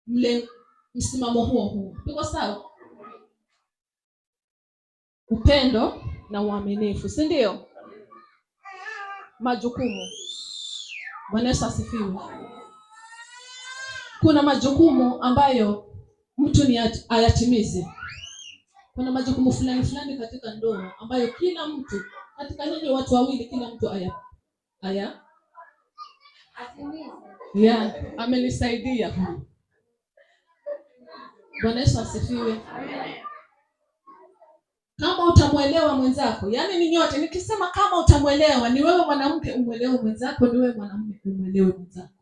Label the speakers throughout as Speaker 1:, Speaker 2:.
Speaker 1: mle msimamo huo. Tuko sawa? Upendo na uaminifu, si ndio? Majukumu. Bwana Yesu asifiwe. Kuna majukumu ambayo mtu ni ayatimize. Kuna majukumu fulani katika ndoa ambayo kila mtu katika nyinyi watu wawili, kila mtu atimize. Amenisaidia. Bwana Yesu asifiwe. Kama utamuelewa mwenzako, yani ni nyote, nikisema kama utamuelewa, ni wewe mwanamke umuelewe mwenzako, ni wewe mwanamume umuelewe mwenzako.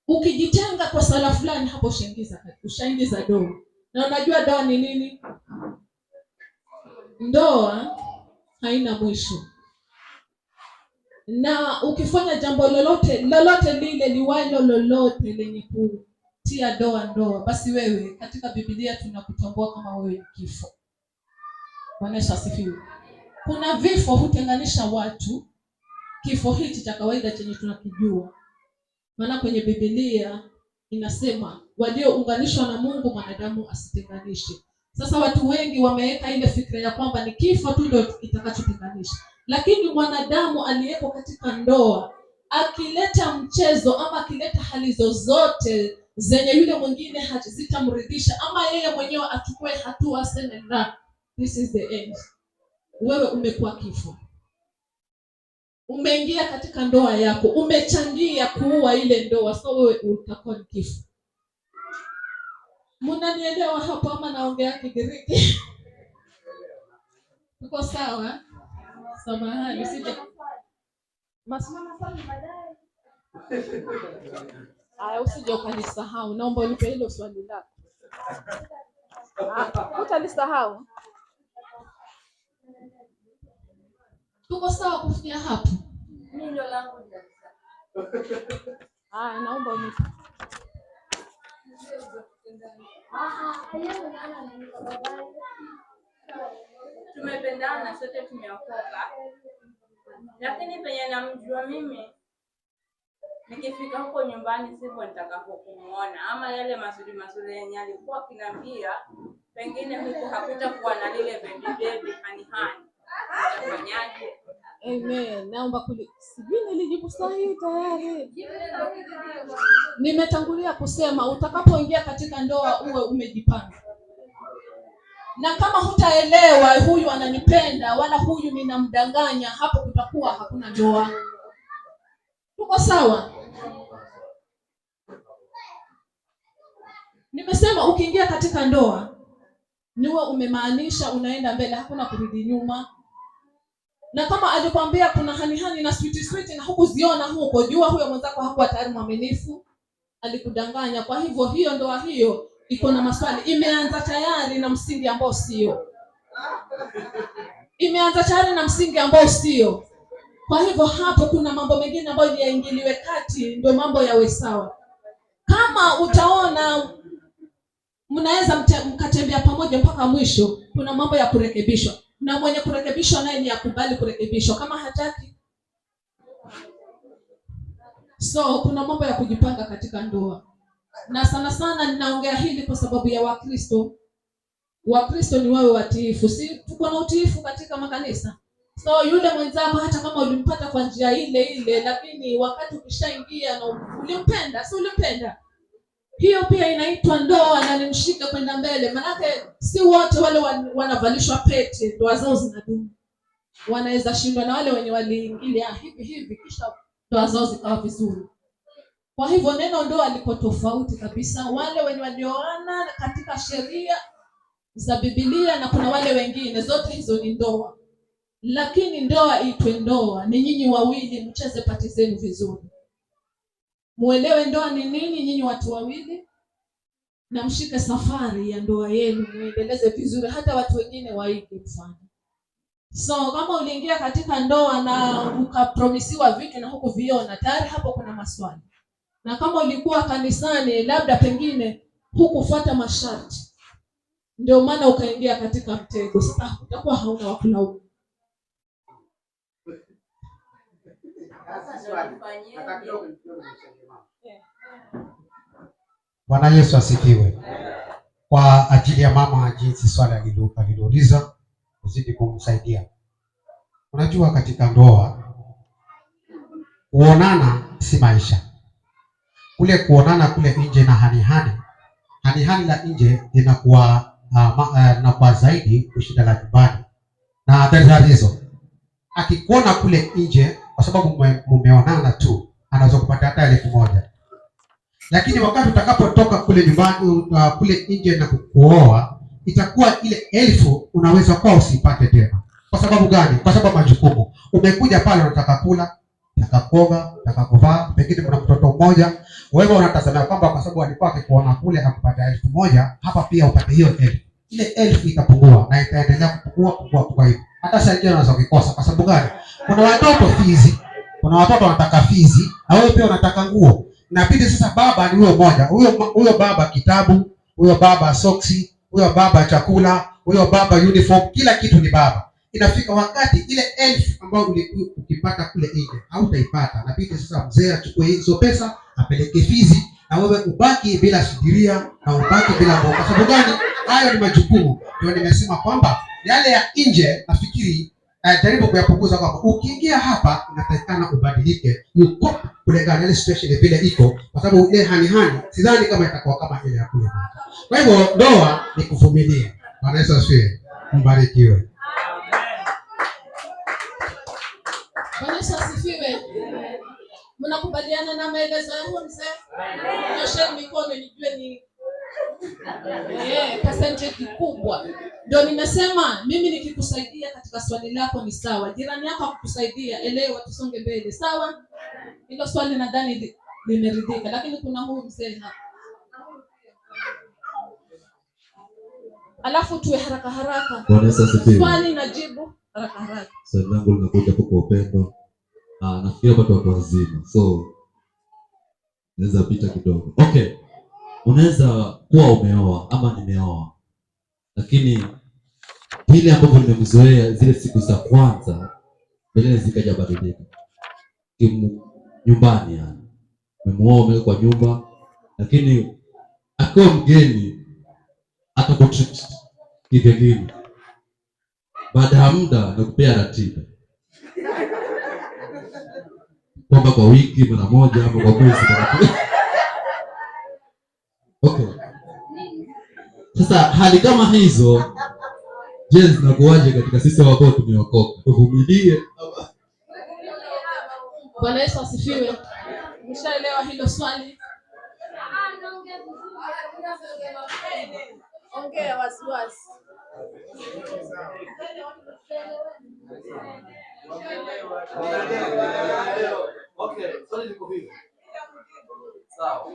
Speaker 1: Ukijitenga kwa sala fulani, hapo ushaingiza doa. Na unajua doa ni nini? Ndoa haina mwisho. Na ukifanya jambo lolote lile liwalo lolote lenye kutia ndoa, basi wewe katika Biblia tunakutambua kama wewe ni kifo. Bwana Yesu asifiwe. Kuna vifo hutenganisha watu. Kifo hichi cha kawaida chenye tunakijua. Maana kwenye Biblia inasema waliounganishwa na Mungu mwanadamu asitenganishe. Sasa watu wengi wameweka ile fikra ya kwamba ni kifo tu ndio kitakachotenganisha. Lakini mwanadamu aliyeko katika ndoa akileta mchezo ama akileta hali zozote zenye yule mwingine hazitamridhisha, ama yeye mwenyewe achukue hatua aseme na this is the end, wewe umekuwa kifo. Umeingia katika ndoa yako, umechangia kuua ile ndoa, so wewe utakuwa kifo. Mnanielewa hapo ama naongea Kigiriki? Tuko sawa? Samahani, sije masimama sana baadaye. Usije ukanisahau. Naomba unipe hilo swali lako. Utalisahau. Tuko sawa kufikia hapo? Mimi ndio langu ndio. Naomba unipe.
Speaker 2: Tumependana sote, tumeokoka. Lakini penye namjua mimi, nikifika huko nyumbani sivyo nitakapokumuona, ama yale mazuri yenye alikuwa akiniambia, pengine huko hakutakuwa na lile baby hani. Utafanyaje?
Speaker 1: Amen. Naomba sijui nilijibu sahihi tayari. Nimetangulia kusema utakapoingia katika ndoa uwe umejipanga. Na kama hutaelewa huyu ananipenda wala huyu ninamdanganya, hapo kutakuwa hakuna ndoa. Tuko sawa? Nimesema ukiingia katika ndoa niwe umemaanisha unaenda mbele, hakuna kurudi nyuma. Na kama alikwambia kuna hani na sweet na hukuziona huko, jua huyo mwenzako hakuwa tayari mwaminifu, alikudanganya. Kwa hivyo hiyo ndoa hiyo iko na maswali, imeanza tayari na msingi ambao sio. Kwa hivyo hapo kuna mambo mengine ambayo yaingiliwe kati ndio mambo yawe sawa. Kama utaona mnaweza mkatembea pamoja mpaka mwisho, kuna mambo ya kurekebishwa. Na mwenye kurekebishwa naye ni akubali kurekebishwa. Kama hataki, so kuna mambo ya kujipanga katika ndoa. Na sana ninaongea hili kwa sababu ya Wakristo. Wakristo ni wawe watiifu. Si tuko na utiifu katika makanisa. So yule mwenzako hata kama ulimpata kwa njia ile, lakini wakati ukishaingia na ulimpenda, si ulimpenda, hiyo pia inaitwa ndoa na nimshike kwenda mbele. Manake si wote wale wanavalishwa pete ndoa zao zinadumu. Wanaweza shindwa na wale wenye waliingilia hivi kisha ndoa zao zikawa vizuri. Kwa hivyo neno ndoa liko tofauti kabisa. Wale wenye walioana katika sheria za Biblia na kuna wale wengine, zote hizo ni ndoa. Lakini ndoa itwe ndoa ni nyinyi wawili mcheze pati zenu vizuri. Muelewe ndoa ni nini nyinyi watu wawili, na mshike safari ya ndoa yenu muendeleze vizuri, hata watu wengine waige mfano. So kama uliingia katika ndoa na ukapromisiwa vitu na huku viona, tayari hapo kuna maswali. Na kama ulikuwa kanisani labda pengine hukufuata masharti, ndio maana ukaingia katika mtego, sasa utakuwa hauna wakulaumu.
Speaker 3: Bwana Yesu asifiwe. Kwa ajili ya mama jinsi swali alilouliza uzidi kumsaidia. Unajua katika ndoa kuonana si maisha. Kule kuonana kule nje na hani la nje inakuwa inakuwa zaidi kushinda la nyumbani. Na there hizo. Akikuona kule nje kwa sababu mumeonana tu anaweza kupata hata 1,000. Lakini wakati utakapotoka kule nyumbani kule nje na kukuoa itakuwa ile 1,000 unaweza kwa usipate tena. Kwa sababu gani? Kwa sababu majukumu. Umekuja pale unataka kula, unataka kuoga, unataka kuvaa, pengine kuna mtoto mmoja, wewe unatazamia kwamba kwa sababu alikuwa akikuona kule akupata 1,000, hapa pia upate hiyo 1,000. Ile 1,000 itapungua na itaendelea kupungua kwa hivyo. Hata sasa unaweza kukosa. Kwa sababu gani? Kuna watoto fizi, kuna watoto wanataka fizi, na wewe pia unataka nguo. Inabidi sasa baba ni huyo mmoja. Huyo baba kitabu, huyo baba soksi, huyo baba chakula, huyo baba uniform, kila kitu ni baba. Inafika wakati ile 1,000 ambayo ukipata kule nje hautaipata. Inabidi sasa mzee achukue hizo pesa apeleke fizi na wewe ubaki bila shidiria na ubaki bila mboga. Kwa sababu gani? Hayo ni majukumu. Ndio nimesema kwamba yale ya nje nafikiri jaribu kuyapunguza kwamba ukiingia hapa inatakikana ubadilike. Yuko kulingana ile situation vile iko, kwa sababu ile hani sidhani kama itakuwa kama ile ya kule. Kwa hivyo ndoa ni kuvumilia. Bwana Yesu asifiwe. Mbarikiwe.
Speaker 1: Bwana Yesu asifiwe. Mnakubaliana na maelezo yangu mzee? Nyosheni mikono nijue ni percentage kubwa. Ndio nimesema mimi nikikusaidia katika swali lako ni sawa. Jirani yako akukusaidia, elewa tusonge mbele. Sawa? Hilo swali nadhani limeridhika, lakini kuna huyu mzee hapa. Alafu tuwe haraka. Swali na jibu haraka.
Speaker 4: Swali langu linakuja kwa upendo. Nafikiria watu wazima. So naweza pita kidogo. Okay. Unaweza kuwa umeoa ama nimeoa. Lakini vile ambavyo nimemzoea zile siku za kwanza mbele zikaja badilika. Nyumbani yani. Nimemuoa kwa nyumba, lakini akiwa mgeni atakutreat kigeni. Baada ya muda nakupea ratiba. Kwamba kwa wiki mara moja ama kwa mwezi mara moja. Okay. Sasa hali kama hizo je, zinakuaje katika sisi ambao tumeokoka? Tuvumilie.
Speaker 1: Bwana Yesu asifiwe. Umeshaelewa hilo swali? Ongea wasiwasi.
Speaker 5: Okay, swali liko hivi. Sawa.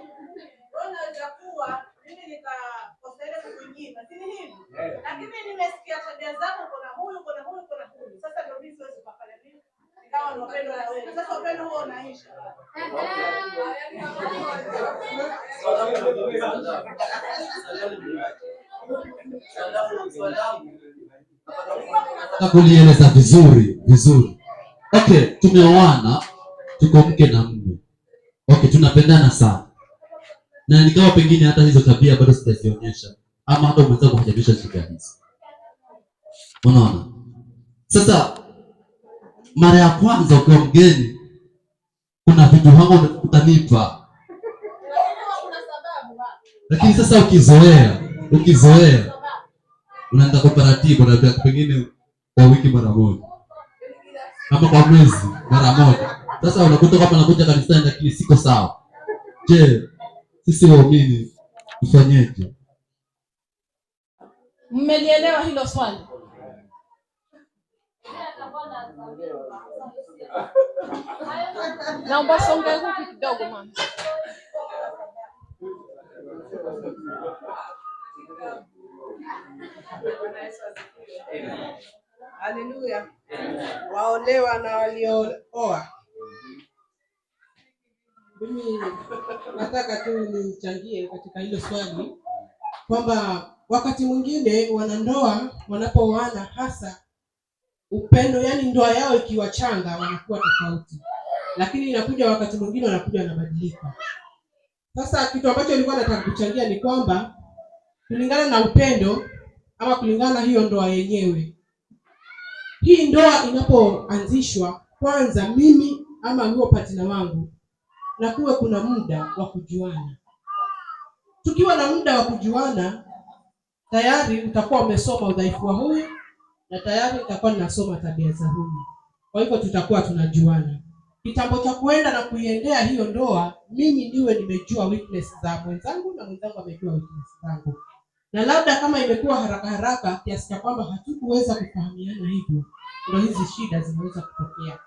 Speaker 6: Unaweza kuwa mimi nikakosea kukunyima, si hivi? Lakini nimesikia tabia zako, kuna huyu. Sasa ndio mimi siwezi kufanya nini? Nikawa na upendo na wewe. Sasa upendo huo unaisha.
Speaker 4: Nakulieleza vizuri. Okay, tumeoana, tuko mke na mume. Okay, tunapendana sana. Na nikawa pengine hata hizo tabia bado sijazionyesha ama hata mwenzangu hajabisha tabia hizo. Unaona? Sasa mara ya kwanza ukiwa mgeni kuna vitu hango utanipa. Lakini sasa ukizoea unaenda kwa taratibu na pengine kwa wiki mara moja. Ama kwa mwezi mara moja. Sasa unakuta kama nakuja kanisani lakini siko sawa. Je, sisi waumini tufanyeje?
Speaker 1: Mmelielewa hilo swali? Naomba songe huku kidogo mama.
Speaker 6: Haleluya. Waolewa na waliooa.
Speaker 7: Mimi nataka tu nichangie katika hilo swali kwamba wakati mwingine wanandoa wanapooana, hasa upendo, yani ndoa yao ikiwa changa wanakuwa tofauti, lakini inakuja wakati mwingine wanakuja na mabadiliko. Sasa kitu ambacho nilikuwa nataka kuchangia ni kwamba kulingana na upendo ama kulingana na hiyo ndoa yenyewe, hii ndoa inapoanzishwa, kwanza mimi ama huo partner wangu na kuwe kuna muda wa kujuana. Tukiwa na muda wa kujuana, tayari utakuwa umesoma udhaifu wa huyu na tayari utakuwa ninasoma tabia za huyu. Kwa hivyo tutakuwa tunajuana. Kitambo cha kuenda na kuiendea hiyo ndoa, mimi niwe nimejua weakness za mwenzangu na mwenzangu amejua weakness zangu. Na labda kama imekuwa haraka haraka kiasi cha kwamba hatukuweza kufahamiana hivyo, ndio hizi shida zinaweza kutokea.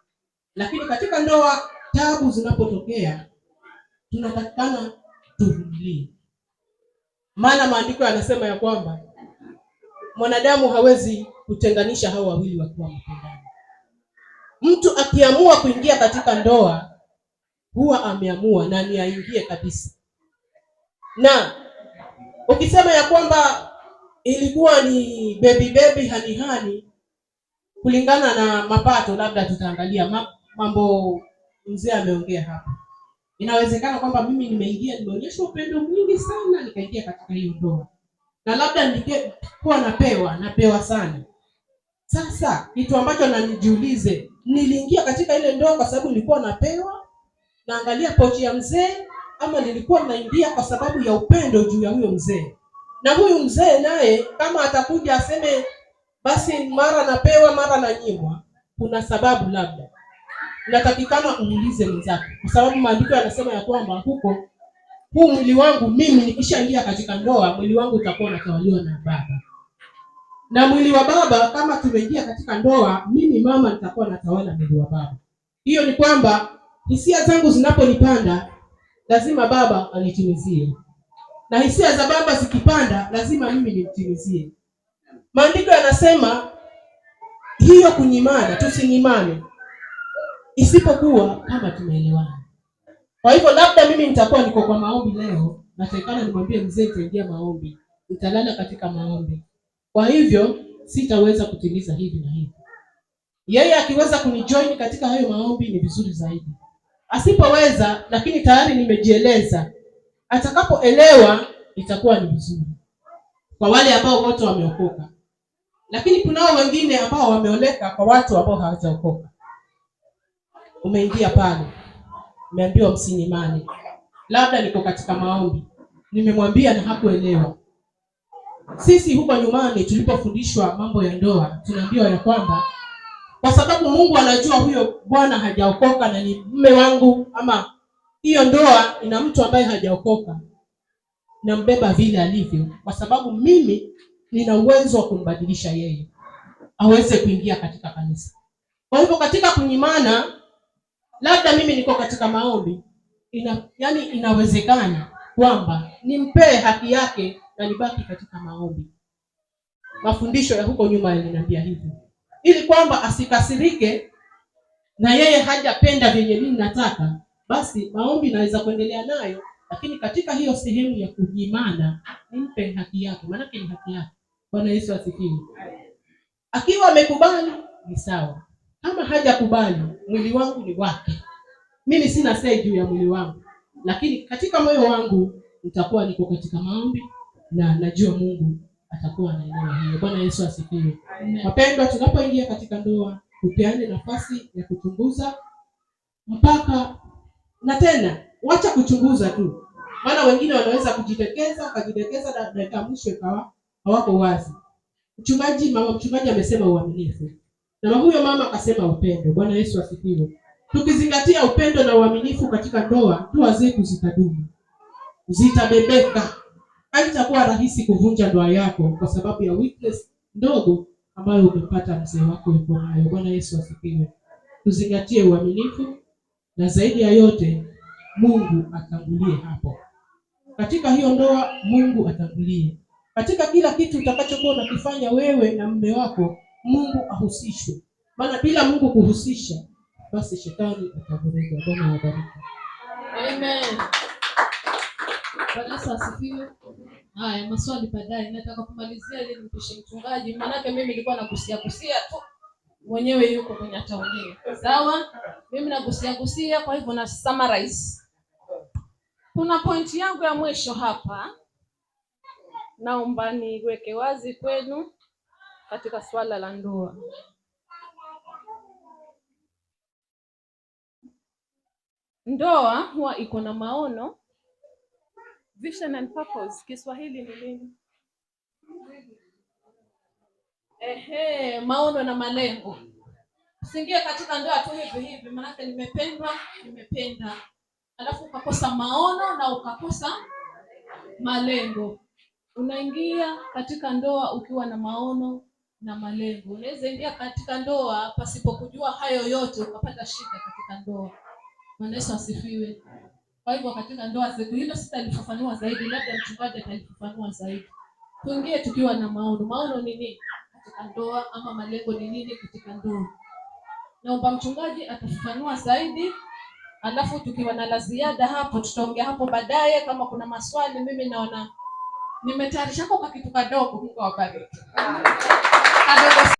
Speaker 7: Lakini katika ndoa tabu zinapotokea, tunatakikana tuvumilie. Maana maandiko yanasema ya kwamba mwanadamu hawezi kutenganisha hao wawili wakiwa mpendana. Mtu akiamua kuingia katika ndoa, huwa ameamua na ni aingie kabisa. Na ukisema ya kwamba ilikuwa ni baby hani kulingana na mapato, labda tutaangalia mambo mzee ameongea hapa. Inawezekana kwamba mimi nimeingia, nimeonyesha upendo mwingi sana, nikaingia katika hiyo ndoa. Na labda ningekuwa napewa sana. Sasa kitu ambacho nanijiulize, niliingia katika ile ndoa kwa sababu nilikuwa napewa, naangalia pochi ya mzee, ama nilikuwa naingia kwa sababu ya upendo juu ya huyo mzee? Na huyu mzee naye kama atakuja aseme basi mara napewa mara nanyimwa, kuna sababu labda. Natakikana uulize mwenzako, kwa sababu maandiko yanasema ya kwamba huu mwili wangu mimi nikishaingia katika ndoa, mwili wangu utakuwa unatawaliwa na baba. Na mwili wa baba kama tumeingia katika ndoa, mimi mama nitakuwa natawala mwili wa baba. Hiyo ni kwamba hisia zangu zinaponipanda, lazima baba anitimizie. Na hisia za baba zikipanda, lazima mimi nimtimizie. Maandiko yanasema hiyo kunyimana, tusinyimane isipokuwa kama tumeelewana. Kwa hivyo labda mimi nitakuwa niko kwa maombi leo, natakikana nimwambie mzee tuingie maombi, nitalala katika maombi. Kwa hivyo sitaweza kutimiza hivi na hivi. Yeye akiweza kunijoin katika hayo maombi ni vizuri zaidi. Asipoweza, lakini tayari nimejieleza, atakapoelewa itakuwa ni vizuri. Kwa wale ambao wote wameokoka. Lakini kunao wengine ambao wameoleka kwa watu ambao hawajaokoka. Umeingia pale, umeambiwa msinyimane. Labda niko katika maombi, nimemwambia na hakuelewa. Sisi huko nyumbani tulipofundishwa mambo ya ndoa, tunaambiwa ya kwamba kwa sababu Mungu anajua huyo bwana hajaokoka na ni mume wangu, ama hiyo ndoa ina mtu ambaye hajaokoka, nambeba vile alivyo, kwa sababu mimi nina uwezo wa kumbadilisha yeye aweze kuingia katika kanisa. Kwa hivyo katika kunyimana, labda mimi niko katika maombi, inawezekana kwamba nimpee haki yake na nibaki katika maombi. Mafundisho ya huko nyuma yananiambia hivyo, ili kwamba asikasirike na yeye hajapenda vyenye mimi nataka, basi maombi naweza kuendelea nayo, lakini katika hiyo sehemu ya kunyimana nimpe haki yake, maana ni haki yake. Bwana Yesu asifiwe. Akiwa amekubali ni sawa, kama hajakubali mwili wangu ni wake. Mimi sina say juu ya mwili wangu, lakini katika moyo wangu nitakuwa niko katika maombi na najua Mungu atakuwa anaelewa hiyo. Bwana Yesu asifiwe. Wapendwa, tunapoingia katika ndoa, tupeane nafasi ya kuchunguza mpaka, na tena wacha kuchunguza tu. Maana wengine wanaweza kujidekeza na dakika mwisho ikawa hawako wazi. Mama mchungaji amesema uaminifu, na huyo mama akasema upendo. Bwana Yesu asifiwe. Tukizingatia upendo na uaminifu katika ndoa zetu zitadumu, zitabebeka. Haitakuwa rahisi kuvunja ndoa yako kwa sababu ya weakness ndogo ambayo umepata mzee wako yuko nayo. Bwana Yesu asifiwe. Tuzingatie uaminifu, na zaidi ya yote Mungu atangulie hapo. Katika hiyo ndoa Mungu atangulie. Katika kila kitu utakachokuwa unakifanya wewe na mume wako, Mungu ahusishwe. Maana bila Mungu kuhusisha, basi shetani atavuruga. Bwana awabariki.
Speaker 1: Amen. Bwana Yesu asifiwe. Haya, maswali baadaye. Nataka kumalizia ili nimpishe mchungaji, maana mimi nilikuwa nagusia tu. Mwenyewe yuko kwenye ataongea. Sawa? Mimi nagusia, kwa hivyo na summarize. Kuna pointi yangu ya mwisho hapa, naomba niweke wazi kwenu katika swala la ndoa. Ndoa huwa iko na maono, vision and purpose. Kiswahili ni nini? Maono na malengo. Usiingie katika ndoa tu hivi hivi, maana nimependa, alafu ukakosa maono na ukakosa malengo. Unaingia katika ndoa ukiwa na maono na malengo. Unaweza ingia katika ndoa pasipo kujua hayo yote, ukapata shida katika ndoa. Bwana Yesu asifiwe. Kwa hivyo katika ndoa siku hilo sitalifafanua zaidi, labda mchungaji atalifafanua zaidi. Tuingie tukiwa na maono. Maono ni nini katika ndoa, ama malengo ni nini katika ndoa? Naomba mchungaji atafafanua zaidi, alafu tukiwa na la ziada hapo tutaongea hapo baadaye. Kama kuna maswali, mimi naona nimetayarisha kwa kitu kadogo. Mungu awabariki. Kadogo